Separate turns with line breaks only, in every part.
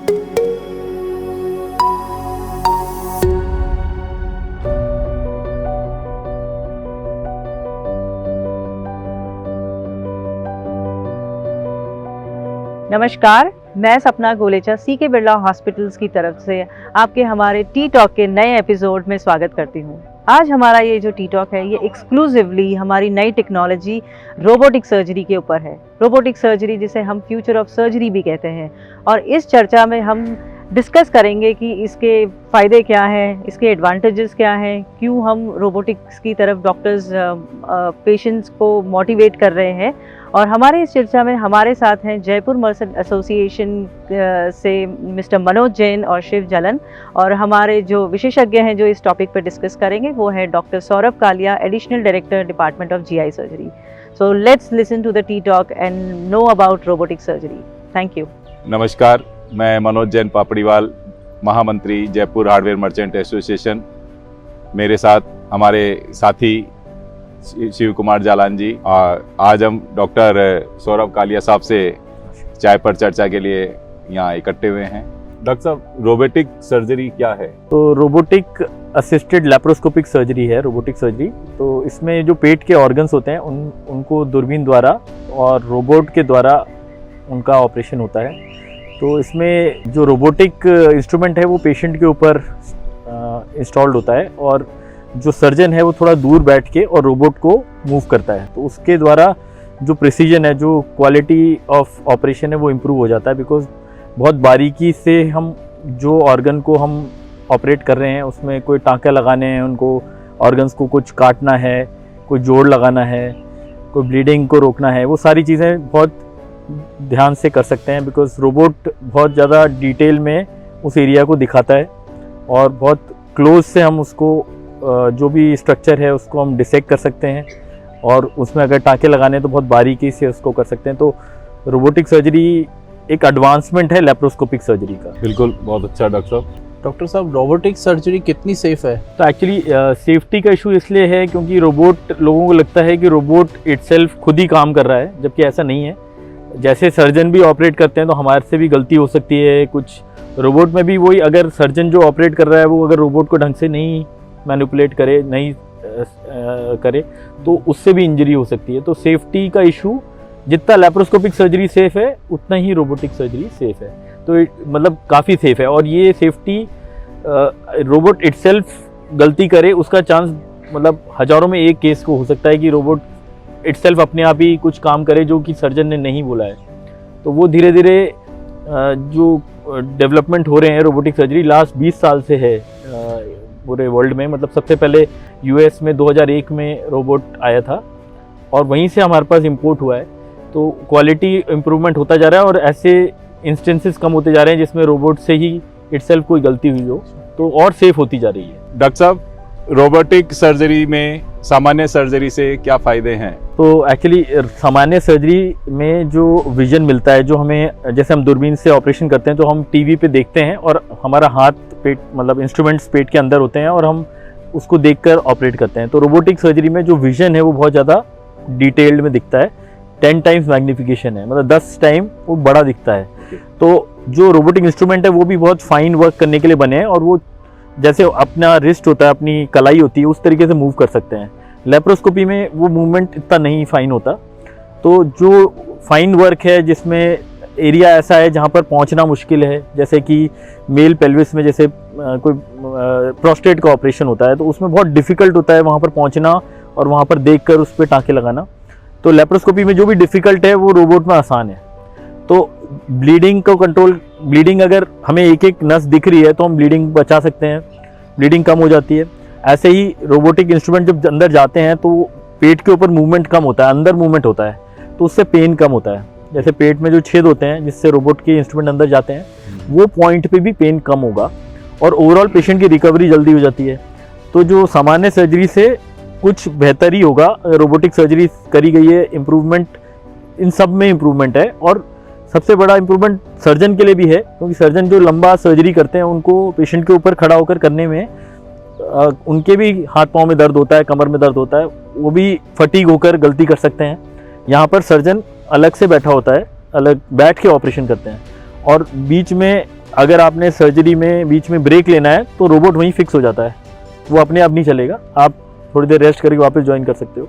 नमस्कार, मैं सपना गोलेचा सीके बिरला हॉस्पिटल्स की तरफ से आपके हमारे टी टॉक के नए एपिसोड में स्वागत करती हूँ। आज हमारा ये जो टी टॉक है ये एक्सक्लूसिवली हमारी नई टेक्नोलॉजी रोबोटिक सर्जरी के ऊपर है। रोबोटिक सर्जरी जिसे हम फ्यूचर ऑफ सर्जरी भी कहते हैं, और इस चर्चा में हम डिस्कस करेंगे कि इसके फ़ायदे क्या हैं, इसके एडवांटेजेस क्या हैं, क्यों हम रोबोटिक्स की तरफ डॉक्टर्स पेशेंट्स को मोटिवेट कर रहे हैं। और हमारे इस चर्चा में हमारे साथ हैं जयपुर मर्चेंट एसोसिएशन से मिस्टर मनोज जैन और शिव जलन, और हमारे जो विशेषज्ञ हैं जो इस टॉपिक पर डिस्कस करेंगे वो है doctor Saurabh Kalia, additional director department of GI surgery. So let's listen to the T talk and know about robotic surgery. Thank you.
नमस्कार, मैं मनोज जैन पापड़ीवाल, महामंत्री जयपुर हार्डवेयर मर्चेंट एसोसिएशन। मेरे साथ हमारे साथी शिव कुमार जालान जी, और आज हम डॉक्टर सौरभ कालिया साहब से चाय पर चर्चा के लिए यहाँ इकट्ठे हुए हैं। डॉक्टर साहब, रोबोटिक सर्जरी क्या है?
तो रोबोटिक असिस्टेड लैप्रोस्कोपिक सर्जरी है रोबोटिक सर्जरी। तो इसमें जो पेट के ऑर्गन्स होते हैं उनको दूरबीन द्वारा और रोबोट के द्वारा उनका ऑपरेशन होता है। तो इसमें जो रोबोटिक इंस्ट्रूमेंट है वो पेशेंट के ऊपर इंस्टॉल्ड होता है, और जो सर्जन है वो थोड़ा दूर बैठ के और रोबोट को मूव करता है। तो उसके द्वारा जो प्रिसीजन है, जो क्वालिटी ऑफ ऑपरेशन है वो इम्प्रूव हो जाता है, बिकॉज बहुत बारीकी से हम जो ऑर्गन को हम ऑपरेट कर रहे हैं उसमें कोई टाँके लगाने हैं, उनको ऑर्गन्स को कुछ काटना है, कोई जोड़ लगाना है, कोई ब्लीडिंग को रोकना है, वो सारी चीज़ें बहुत ध्यान से कर सकते हैं, बिकॉज रोबोट बहुत ज़्यादा डिटेल में उस एरिया को दिखाता है और बहुत क्लोज से हम उसको जो भी स्ट्रक्चर है उसको हम डिसेक्ट कर सकते हैं, और उसमें अगर टाँके लगाने तो बहुत बारीकी से उसको कर सकते हैं। तो रोबोटिक सर्जरी एक एडवांसमेंट है लेप्रोस्कोपिक सर्जरी का।
बिल्कुल, बहुत अच्छा डॉक्टर साहब।
डॉक्टर साहब, रोबोटिक सर्जरी कितनी सेफ है?
तो एक्चुअली सेफ्टी का इशू इसलिए है क्योंकि रोबोट, लोगों को लगता है कि रोबोट इटसेल्फ खुद ही काम कर रहा है, जबकि ऐसा नहीं है। जैसे सर्जन भी ऑपरेट करते हैं तो हमारे से भी गलती हो सकती है, कुछ रोबोट में भी वही, अगर सर्जन जो ऑपरेट कर रहा है वो अगर रोबोट को ढंग से नहीं मैनिपुलेट करे, नहीं करे, तो उससे भी इंजरी हो सकती है। तो सेफ्टी का इशू, जितना लैप्रोस्कोपिक सर्जरी सेफ है उतना ही रोबोटिक सर्जरी सेफ है। तो मतलब काफ़ी सेफ है, और ये सेफ्टी रोबोट इटसेल्फ गलती करे उसका चांस मतलब हज़ारों में एक केस को हो सकता है कि रोबोट इटसेल्फ अपने आप ही कुछ काम करे जो कि सर्जन ने नहीं बोला है। तो वो धीरे धीरे जो डेवलपमेंट हो रहे हैं रोबोटिक सर्जरी लास्ट 20 साल से है पूरे वर्ल्ड में। मतलब सबसे पहले यूएस में 2001 में रोबोट आया था, और वहीं से हमारे पास इंपोर्ट हुआ है। तो क्वालिटी इम्प्रूवमेंट होता जा रहा है, और ऐसे इंस्टेंसेस कम होते जा रहे हैं जिसमें रोबोट से ही इटसेल्फ कोई गलती हुई हो, तो और सेफ होती जा रही है।
डॉक्टर साहब, रोबोटिक सर्जरी में सामान्य सर्जरी से क्या फ़ायदे हैं?
तो एक्चुअली सामान्य सर्जरी में जो विजन मिलता है, जो हमें, जैसे हम दूरबीन से ऑपरेशन करते हैं तो हम टीवी पे देखते हैं और हमारा हाथ पेट, मतलब इंस्ट्रूमेंट्स पेट के अंदर होते हैं और हम उसको देखकर ऑपरेट करते हैं। तो रोबोटिक सर्जरी में जो विजन है वो बहुत ज़्यादा डिटेल्ड में दिखता है, 10 टाइम्स मैग्निफिकेशन है, मतलब 10 टाइम वो बड़ा दिखता है। तो जो रोबोटिक इंस्ट्रूमेंट है वो भी बहुत फाइन वर्क करने के लिए बने हैं, और वो जैसे अपना रिस्ट होता है, अपनी कलाई होती है, उस तरीके से मूव कर सकते हैं। लेप्रोस्कोपी में वो मूवमेंट इतना नहीं फाइन होता। तो जो फाइन वर्क है जिसमें एरिया ऐसा है जहाँ पर पहुँचना मुश्किल है, जैसे कि मेल पेल्विस में जैसे कोई प्रोस्टेट का ऑपरेशन होता है तो उसमें बहुत डिफ़िकल्ट होता है वहाँ पर पहुँचना और वहाँ पर देखकर उस पर टाँके लगाना। तो लेप्रोस्कोपी में जो भी डिफ़िकल्ट है वो रोबोट में आसान है। तो ब्लीडिंग को कंट्रोल, ब्लीडिंग अगर हमें एक एक नस दिख रही है तो हम ब्लीडिंग बचा सकते हैं, ब्लीडिंग कम हो जाती है। ऐसे ही रोबोटिक इंस्ट्रूमेंट जब अंदर जाते हैं तो पेट के ऊपर मूवमेंट कम होता है, अंदर मूवमेंट होता है, तो उससे पेन कम होता है। जैसे पेट में जो छेद होते हैं जिससे रोबोट के इंस्ट्रूमेंट अंदर जाते हैं, वो पॉइंट पे भी पेन कम होगा और ओवरऑल पेशेंट की रिकवरी जल्दी हो जाती है। तो जो सामान्य सर्जरी से कुछ बेहतर ही होगा, रोबोटिक सर्जरी करी गई है, इम्प्रूवमेंट इन सब में इम्प्रूवमेंट है। और सबसे बड़ा इम्प्रूवमेंट सर्जन के लिए भी है, क्योंकि सर्जन जो लंबा सर्जरी करते हैं उनको पेशेंट के ऊपर खड़ा होकर करने में उनके भी हाथ पाँव में दर्द होता है, कमर में दर्द होता है, वो भी फटीग होकर गलती कर सकते हैं। यहाँ पर सर्जन अलग से बैठा होता है, अलग बैठ के ऑपरेशन करते हैं, और बीच में अगर आपने सर्जरी में बीच में ब्रेक लेना है तो रोबोट वहीं फिक्स हो जाता है, वो अपने आप नहीं चलेगा, आप थोड़ी देर रेस्ट करके वापस ज्वाइन कर सकते हो।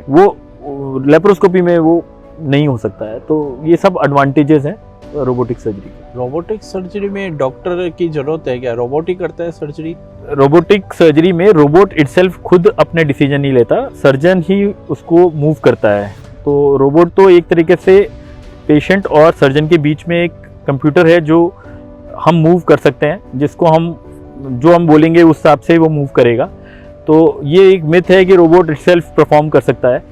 वो लेप्रोस्कोपी में वो नहीं हो सकता है। तो ये सब एडवांटेजेस हैं रोबोटिक सर्जरी के।
रोबोटिक सर्जरी में डॉक्टर की जरूरत है क्या? रोबोट ही करता है सर्जरी?
रोबोटिक सर्जरी में रोबोट इटसेल्फ खुद अपने डिसीजन नहीं लेता, सर्जन ही उसको मूव करता है। तो रोबोट तो एक तरीके से पेशेंट और सर्जन के बीच में एक कंप्यूटर है जो हम मूव कर सकते हैं, जिसको जो हम बोलेंगे उस हिसाब से वो मूव करेगा। तो ये एक मिथ है कि रोबोट इटसेल्फ परफॉर्म कर सकता है,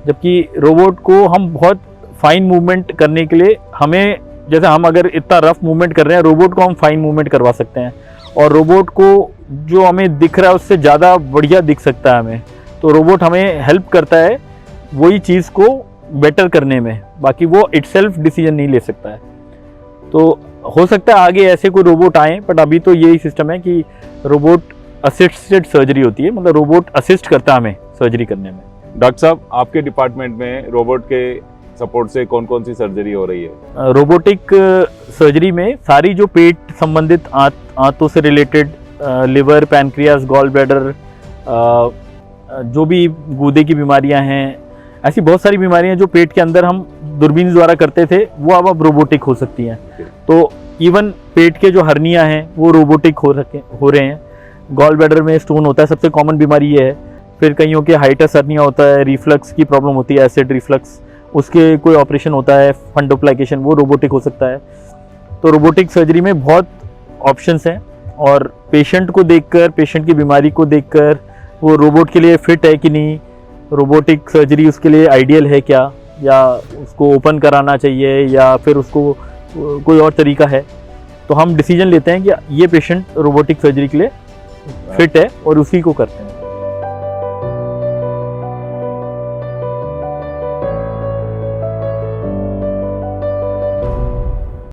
जबकि रोबोट को हम बहुत फाइन मूवमेंट करने के लिए हमें, जैसे हम अगर इतना रफ मूवमेंट कर रहे हैं, रोबोट को हम फाइन मूवमेंट करवा सकते हैं, और रोबोट को जो हमें दिख रहा है उससे ज़्यादा बढ़िया दिख सकता है हमें। तो रोबोट हमें हेल्प करता है वही चीज़ को बेटर करने में, बाकी वो इटसेल्फ डिसीजन नहीं ले सकता है। तो हो सकता है आगे ऐसे कोई रोबोट आए, बट अभी तो यही सिस्टम है कि रोबोट असिस्टेड सर्जरी होती है, मतलब रोबोट असिस्ट करता है हमें सर्जरी करने में।
डॉक्टर साहब, आपके डिपार्टमेंट में रोबोट के सपोर्ट से कौन कौन सी सर्जरी हो रही है?
रोबोटिक सर्जरी में सारी जो पेट संबंधित आंतों से related, liver, pancreas, gall bladder, जो भी गूदे की बीमारियां हैं, ऐसी बहुत सारी बीमारियां जो पेट के अंदर हम दूरबीन द्वारा करते थे, वो अब रोबोटिक हो सकती हैं। तो इवन पेट के जो हर्निया हैं वो रोबोटिक हो रहे हैं। गॉल ब्लैडर में स्टोन होता है, सबसे कॉमन बीमारी ये है। फिर कईयों के हाइटस हर्निया होता है, रिफ्लक्स की प्रॉब्लम होती है, एसिड रिफ्लक्स, उसके कोई ऑपरेशन होता है, फंडोप्लाइकेशन, वो रोबोटिक हो सकता है। तो रोबोटिक सर्जरी में बहुत ऑप्शंस हैं, और पेशेंट को देखकर, पेशेंट की बीमारी को देखकर वो रोबोट के लिए फिट है कि नहीं, रोबोटिक सर्जरी उसके लिए आइडियल है क्या, या उसको ओपन कराना चाहिए, या फिर उसको कोई और तरीका है, तो हम डिसीजन लेते हैं कि ये पेशेंट रोबोटिक सर्जरी के लिए फिट है और उसी को करते हैं।